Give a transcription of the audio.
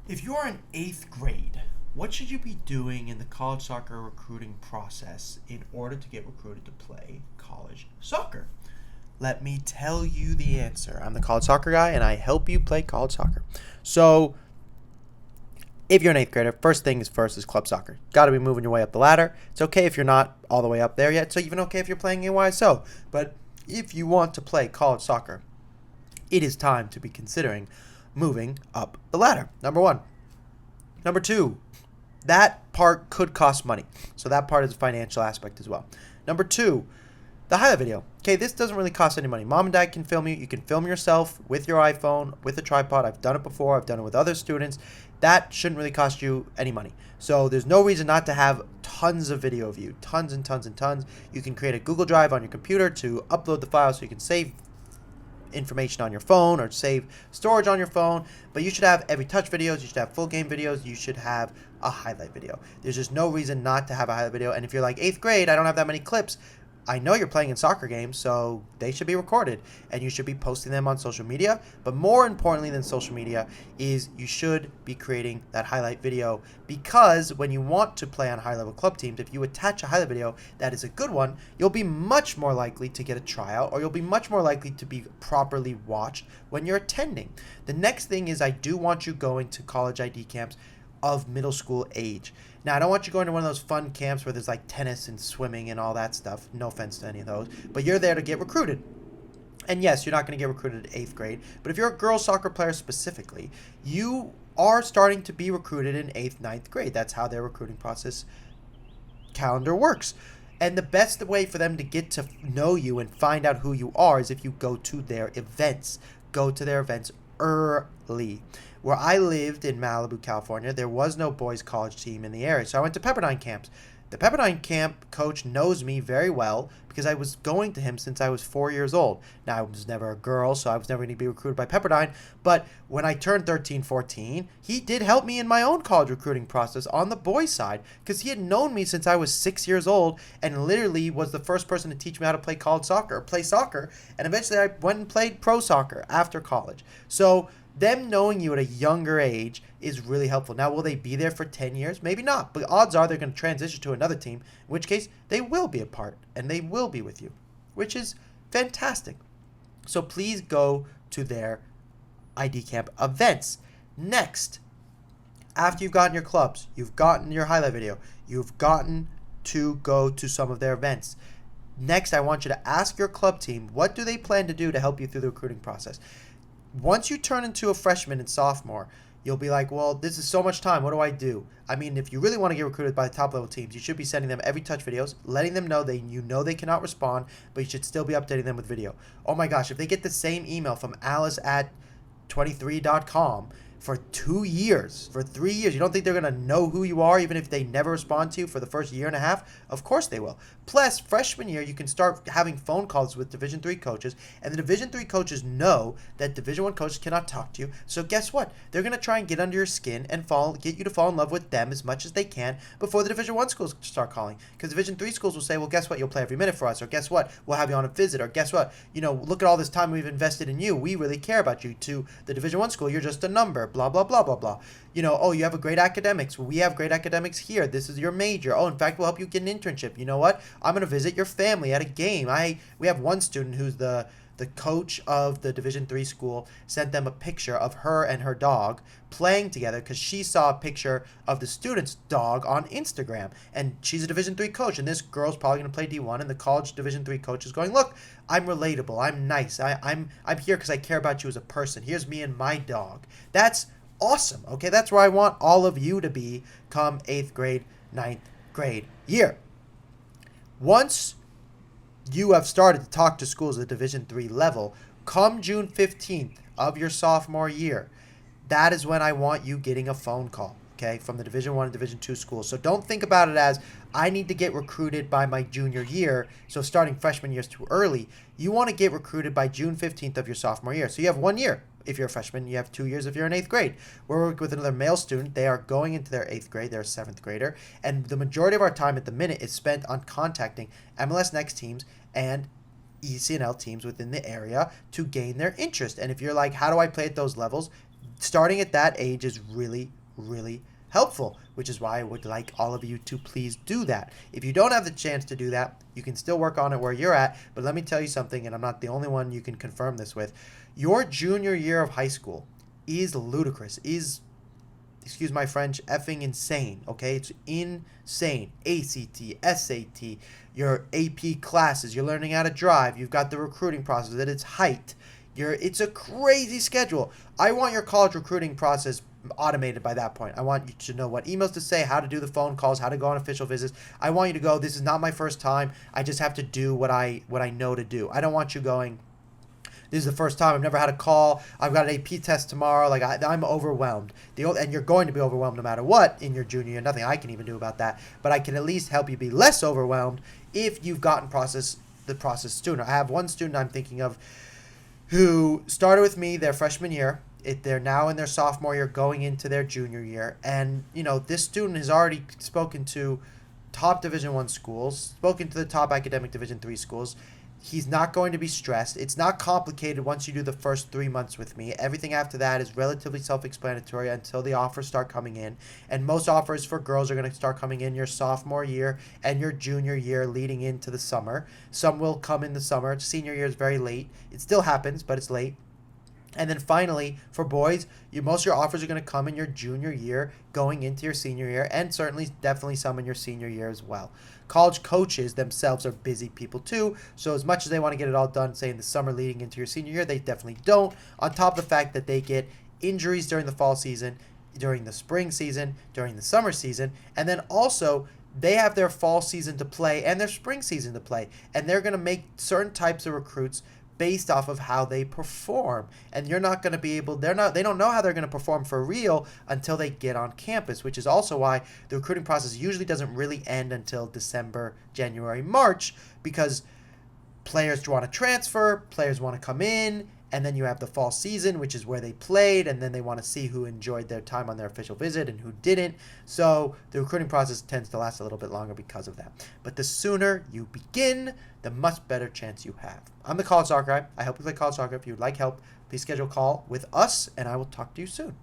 If you are in 8th grade, what should you be doing in the college soccer recruiting process in order to get recruited to play college soccer? Let me tell you the answer. I'm the college soccer guy and I help you play college soccer. So, if you're an 8th grader, first thing is first is club soccer. Got to be moving your way up the ladder. It's okay if you're not all the way up there yet. So, even okay if you're playing AYSO. But if you want to play college soccer, it is time to be considering moving up the ladder. Number one. Number two, that part could cost money. So that part is a financial aspect as well. Number two, the highlight video. Okay, this doesn't really cost any money. Mom and dad can film you. You can film yourself with your iPhone, with a tripod. I've done it before. I've done it with other students. That shouldn't really cost you any money. So there's no reason not to have tons of video of you. Tons and tons and tons. You can create a Google Drive on your computer to upload the file so you can save information on your phone or save storage on your phone. But you should have every touch videos, you should have full game videos, you should have a highlight video. There's just no reason not to have a highlight video. And if you're like 8th grade, I don't have that many clips, I know you're playing in soccer games, so they should be recorded and you should be posting them on social media. But more importantly than social media is you should be creating that highlight video, because when you want to play on high-level club teams, if you attach a highlight video that is a good one, you'll be much more likely to get a tryout, or you'll be much more likely to be properly watched when you're attending. The next thing is I do want you going to college ID camps of middle school age. Now, I don't want you going to one of those fun camps where there's like tennis and swimming and all that stuff. No offense to any of those. But you're there to get recruited. And yes, you're not going to get recruited at 8th grade. But if you're a girls soccer player specifically, you are starting to be recruited in 8th, ninth grade. That's how their recruiting process calendar works. And the best way for them to get to know you and find out who you are is if you go to their events. Go to their events early. Where I lived in Malibu, California, there was no boys' college team in the area. So I went to Pepperdine camps. The Pepperdine camp coach knows me very well because I was going to him since I was 4 years old. Now, I was never a girl, so I was never going to be recruited by Pepperdine. But when I turned 13, 14, he did help me in my own college recruiting process on the boys' side, because he had known me since I was 6 years old and literally was the first person to teach me how to play college soccer, play soccer. And eventually I went and played pro soccer after college. So them knowing you at a younger age is really helpful. Now, will they be there for 10 years? Maybe not, but odds are they're going to transition to another team, in which case they will be a part and they will be with you, which is fantastic. So please go to their ID camp events. Next, after you've gotten your clubs, you've gotten your highlight video, you've gotten to go to some of their events. Next, I want you to ask your club team, what do they plan to do to help you through the recruiting process? Once you turn into a freshman and sophomore, you'll be like, well, this is so much time. What do I do? I mean, if you really want to get recruited by the top level teams, you should be sending them every touch videos, letting them know they cannot respond, but you should still be updating them with video. Oh my gosh, if they get the same email from alice@23.com for 2 years, for 3 years, you don't think they're going to know who you are even if they never respond to you for the first year and a half? Of course they will. Plus, freshman year, you can start having phone calls with Division III coaches, and the Division III coaches know that Division I coaches cannot talk to you. So guess what? They're going to try and get under your skin and get you to fall in love with them as much as they can before the Division I schools start calling. Because Division III schools will say, well, guess what? You'll play every minute for us. Or guess what? We'll have you on a visit. Or guess what? Look at all this time we've invested in you. We really care about you. To the Division I school, you're just a number. Blah, blah, blah, blah, blah. Oh, you have a great academics. Well, we have great academics here. This is your major. Oh, in fact, we'll help you get an internship. You know what? I'm going to visit your family at a game. We have one student who's the coach of the Division III school, sent them a picture of her and her dog playing together because she saw a picture of the student's dog on Instagram. And she's a Division III coach, and this girl's probably going to play D1, and the college Division III coach is going, look, I'm relatable. I'm nice. I'm here because I care about you as a person. Here's me and my dog. That's awesome. Okay, that's where I want all of you to be come 8th grade, 9th grade year. Once you have started to talk to schools at Division III level, come June 15th of your sophomore year, that is when I want you getting a phone call, okay, from the Division I and Division II schools. So don't think about it as, I need to get recruited by my junior year, so starting freshman year is too early. You want to get recruited by June 15th of your sophomore year. So you have 1 year. If you're a freshman, you have 2 years if you're in 8th grade. We're working with another male student. They are going into their 8th grade. They're a 7th grader. And the majority of our time at the minute is spent on contacting MLS Next teams and ECNL teams within the area to gain their interest. And if you're like, how do I play at those levels? starting at that age is really, really helpful, which is why I would like all of you to please do that. If you don't have the chance to do that, you can still work on it where you're at, but let me tell you something, and I'm not the only one you can confirm this with. Your junior year of high school is ludicrous, is, excuse my French, effing insane, okay? It's insane. ACT, SAT, your AP classes, you're learning how to drive, you've got the recruiting process at its height. It's a crazy schedule. I want your college recruiting process automated by that point. I want you to know what emails to say, how to do the phone calls, how to go on official visits. I want you to go, this is not my first time. I just have to do what I know to do. I don't want you going, this is the first time I've never had a call. I've got an AP test tomorrow. Like I'm overwhelmed. And you're going to be overwhelmed no matter what in your junior year. Nothing I can even do about that. But I can at least help you be less overwhelmed if you've gotten the process sooner. I have one student I'm thinking of who started with me their freshman year. They're now in their sophomore year going into their junior year. And, this student has already spoken to top Division I schools, spoken to the top academic Division III schools. He's not going to be stressed. It's not complicated once you do the first 3 months with me. Everything after that is relatively self-explanatory until the offers start coming in. And most offers for girls are going to start coming in your sophomore year and your junior year leading into the summer. Some will come in the summer. Senior year is very late. It still happens, but it's late. And then finally, for boys, most of your offers are going to come in your junior year going into your senior year, and certainly definitely some in your senior year as well. College coaches themselves are busy people too, so as much as they want to get it all done, say in the summer leading into your senior year, they definitely don't, on top of the fact that they get injuries during the fall season, during the spring season, during the summer season, and then also they have their fall season to play and their spring season to play, and they're going to make certain types of recruits based off of how they perform. And you're not going to be able, they don't know how they're going to perform for real until they get on campus, which is also why the recruiting process usually doesn't really end until December, January, March, because players want to transfer, players want to come in, and then you have the fall season, which is where they played, and then they want to see who enjoyed their time on their official visit and who didn't. So the recruiting process tends to last a little bit longer because of that. But the sooner you begin, the much better chance you have. I'm the College Soccer Guy. I help you play college soccer. If you would like help, please schedule a call with us, and I will talk to you soon.